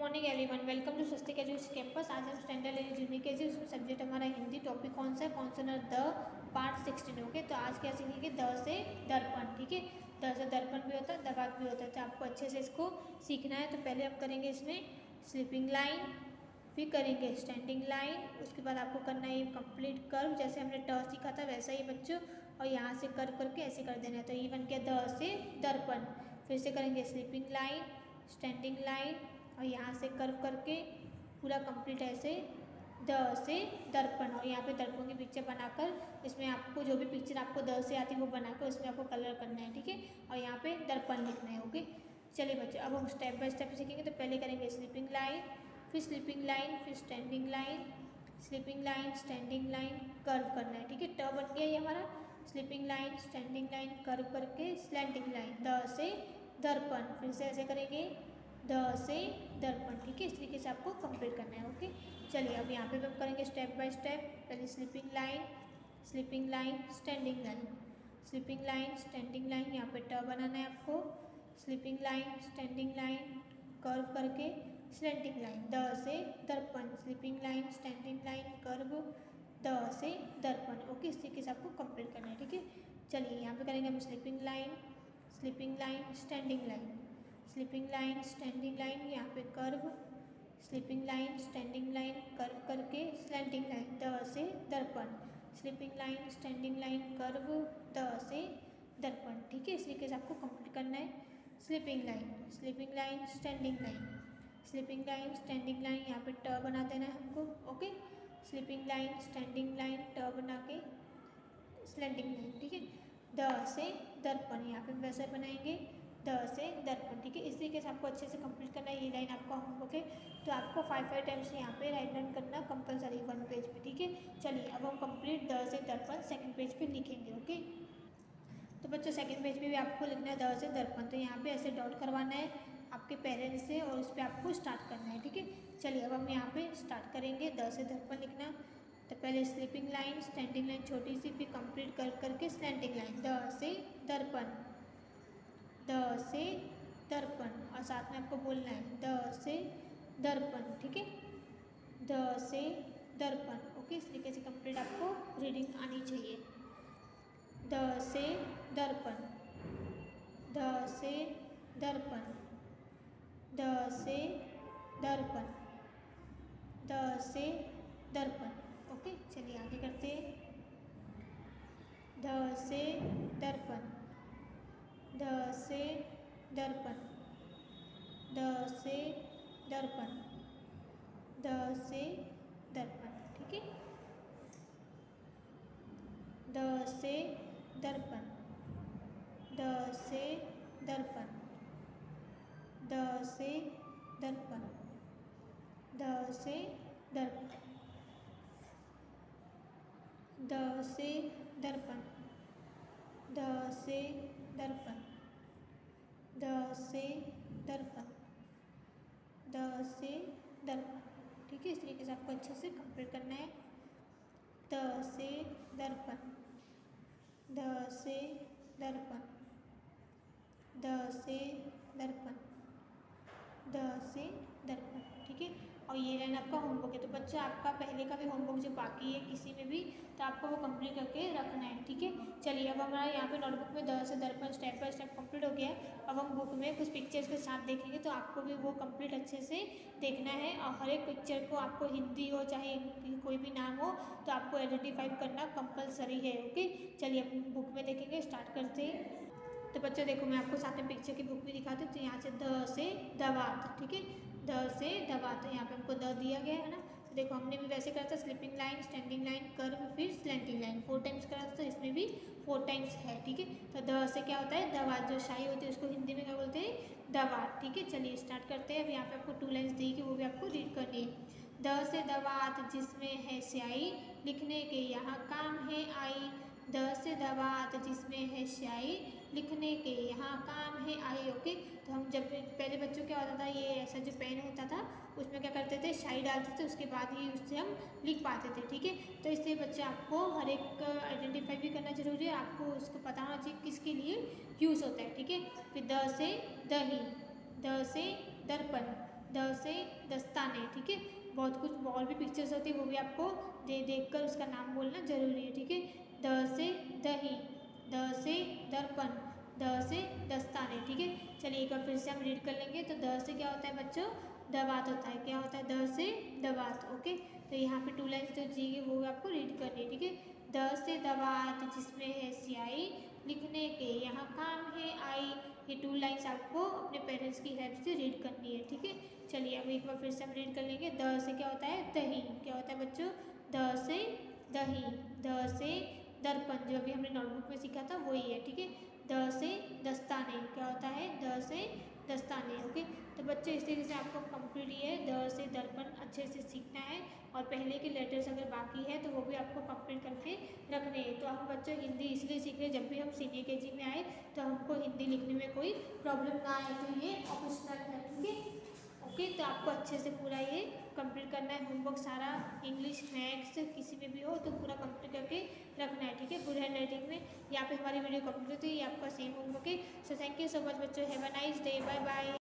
Morning everyone, welcome to Swastik education campus. आज हम standard junior के जी, उसमें सब्जेक्ट हमारा हिंदी। टॉपिक कौन सा है? Consonant the, part 16। ओके, तो आज क्या सीखेंगे? द से दर्पण। ठीक है, द से दर्पण भी होता है, दवात भी होता है, तो आपको अच्छे से इसको सीखना है। तो पहले हम करेंगे इसमें स्लीपिंग लाइन, फिर करेंगे स्टैंडिंग लाइन, उसके बाद आपको करना है कंप्लीट कर्व, जैसे हमने ट सीखा था वैसा ही बच्चों, और यहाँ से कर्व करके ऐसे कर देना है। तो ये बन गया द से दर्पण। फिर से करेंगे स्लीपिंग लाइन, स्टैंडिंग लाइन, और यहाँ से कर्व करके पूरा कंप्लीट ऐसे द से दर्पण। और यहाँ पे दर्पण की पिक्चर बनाकर इसमें आपको जो भी पिक्चर आपको द से आती है वो बनाकर उसमें आपको कलर करना है। ठीक है, और यहाँ पे दर्पण लिखना है। ओके, चलिए बच्चों, अब हम स्टेप बाय स्टेप सीखेंगे। तो पहले करेंगे स्लीपिंग लाइन, फिर स्लीपिंग लाइन, फिर standing line, sleeping line, standing line, curve करना है। ठीक है, ट बन गया ये हमारा। Sleeping line, standing line, curve करके स्लैंटिंग लाइन, द से दर्पण। फिर से ऐसे करेंगे द से दर्पण। ठीक है, इस तरीके से आपको कंप्लीट करना है। ओके, चलिए अब यहाँ पे हम करेंगे स्टेप बाय स्टेप। पहले sleeping line, sleeping line, standing line, sleeping line, standing line, यहाँ पे ट बनाना है आपको। Sleeping line, standing line, curve करके स्लैंटिंग लाइन, द से दर्पण, sleeping line, standing line, curve, the से दर्पण। ओके, इस तरीके से आपको कंप्लीट करना है। ठीक है, चलिए यहाँ पे करेंगे हम sleeping line, sleeping line, standing line, sleeping line, standing line, यहाँ पे curve, sleeping line, standing line, curve करके स्लैंटिंग लाइन, द से दर्पण, sleeping line, standing line, curve, the से दर्पण। ठीक है, इस तरीके से आपको कंप्लीट करना है। Sleeping line, sleeping line, standing line, sleeping line, standing line, यहाँ पे ट बना देना है हमको। Okay, sleeping line, standing line, ट बना के स्लैंटिंग लाइन। ठीक है, द से दर्पण, यहाँ पे वैसे बनाएंगे द से दर्पण। ठीक है, इस तरीके से आपको अच्छे से कंप्लीट करना है। ये लाइन आपका होमवर्क है, तो आपको 5 टाइम्स यहाँ पे राइट डाउन करना कंपलसरी 1 पेज पे। ठीक है, चलिए अब हम कंप्लीट द से दर्पण सेकंड पेज पे लिखेंगे। ओके, तो बच्चों सेकंड पेज पे भी आपको लिखना है द से दर्पण। तो यहाँ पे ऐसे डॉट करवाना है आपके पेरेंट्स से और उस पर आपको स्टार्ट करना है। ठीक है, चलिए अब हम यहाँ पे स्टार्ट करेंगे द से दर्पण लिखना। तो पहले स्लीपिंग लाइन, स्टैंडिंग लाइन छोटी सी, फिर कंप्लीट कर करके स्लैंटिंग लाइन, द से दर्पण, द से दर्पण, और साथ में आपको बोलना है द से दर्पण। ठीक है, द से दर्पण। ओके, इस तरीके से कंप्लीट आपको रीडिंग आनी चाहिए। द से दर्पण, द से दर्पण, द से दर्पण, द से दर्पण। ओके, चलिए आगे करते हैं। द से दर्पण, द से दर्पण, द से दर्पण, द से दर्पण। ठीक है, द से दर्पण, द से दर्पण, द से दर्पण, द से दर्पण, द से दर्पण, द से दर्पण, द से दर्पण, द से दर्पण। ठीक है, इस तरीके से आपको अच्छे से कंप्लीट करना है। द से दर्पण, द से दर्पण, द से दर्पण, द से दर्पण। ठीक है, और ये लाइन आपका होमवर्क है। तो बच्चा आपका पहले का भी होमवर्क जो बाकी है किसी में भी, तो आपको वो कंप्लीट करके रखना है। ठीक है, चलिए अब हमारा यहाँ पे नोटबुक में द से दर्पण स्टेप बाय स्टेप कंप्लीट हो गया है। अब हम बुक में कुछ पिक्चर्स के साथ देखेंगे, तो आपको भी वो कंप्लीट अच्छे से देखना है। और हर एक पिक्चर को आपको हिंदी हो चाहे कोई भी नाम हो, तो आपको आइडेंटिफाई करना कंपलसरी है। ओके, चलिए अब बुक में देखेंगे, स्टार्ट करते हैं। तो बच्चों देखो, मैं आपको साथ में पिक्चर की बुक भी दिखाती हूँ। तो यहाँ से द से दवात, ठीक है, द से दवात, तो यहाँ पे हमको द दिया गया है ना। तो देखो हमने भी वैसे करा था, sleeping line, standing line, curve, फिर स्लैंटिंग लाइन 4 टाइम्स करा था, तो इसमें भी 4 टाइम्स है। ठीक है, तो द से क्या होता है? दवात। जो शाही होती है उसको हिंदी में क्या बोलते हैं? दवात। ठीक है, चलिए स्टार्ट करते हैं। अब यहाँ पे आपको 2 लाइन्स दी कि वो भी आपको रीड करनी है। द से दवात जिसमें है स्याही, लिखने के यहाँ काम है आई। द से दवात जिसमें है स्याही, लिखने के यहाँ काम है आई। ओके, तो हम जब पहले बच्चों क्या होता था, ये ऐसा जो पेन होता था उसमें क्या करते थे? स्याही डालते थे, उसके बाद ही उससे हम लिख पाते थे। ठीक है, तो इसलिए बच्चे आपको हर एक आइडेंटिफाई भी करना जरूरी है, आपको उसको पता होना चाहिए किसके लिए यूज़ होता है। ठीक है, फिर द से दही, द से दर्पण, द से दस्ताने, ठीक है। बहुत कुछ और भी पिक्चर्स होती है, वो भी आपको देखकर उसका नाम बोलना जरूरी है, ठीक है। द से दही, द से दर्पण, द से दस्ताने, ठीक है। चलिए एक बार फिर से हम रीड कर लेंगे। तो द से क्या होता है बच्चों, दवात होता है। क्या होता है, द से दवात, ओके। तो यहाँ पे 2 लाइन्स जो दी गई वो आपको रीड करनी है, ठीक है। द से दवात जिसमें है स्याही लिखने के, यहाँ काम है आई। ये 2 लाइन्स आपको अपने पेरेंट्स की हेल्प से रीड करनी है, ठीक है। चलिए अब एक बार फिर से हम रीड कर लेंगे। द से क्या होता है, दही। क्या होता है बच्चों, द से दही, द से दर्पण, जो अभी हमने नोटबुक में सीखा था वही है, ठीक है। द से दस्ताने, क्या होता है, द से दस्ताने, ओके। तो बच्चों इस तरीके से आपको कंप्लीट ये द से दर्पण अच्छे से सीखना है, और पहले के लेटर्स अगर बाकी है तो वो भी आपको कंप्लीट करके रखने हैं। तो हम बच्चों हिंदी इसलिए सीख रहे हैं, जब भी हम सीनियर केजी में आए तो हमको हिंदी लिखने में कोई प्रॉब्लम ना आए, तो ये ऑप्शनल है, ठीक है, ओके। तो आपको अच्छे से पूरा ये कंप्लीट करना है होमवर्क सारा, इंग्लिश मैथ्स किसी में भी हो तो पूरा कंप्लीट करके रखना है, ठीक है। गुड हैंड राइटिंग में यहाँ पे हमारी वीडियो कंप्लीट हुई, ये आपका सेम होमवर्क है। So thank you so much बच्चों, have a nice day, bye bye.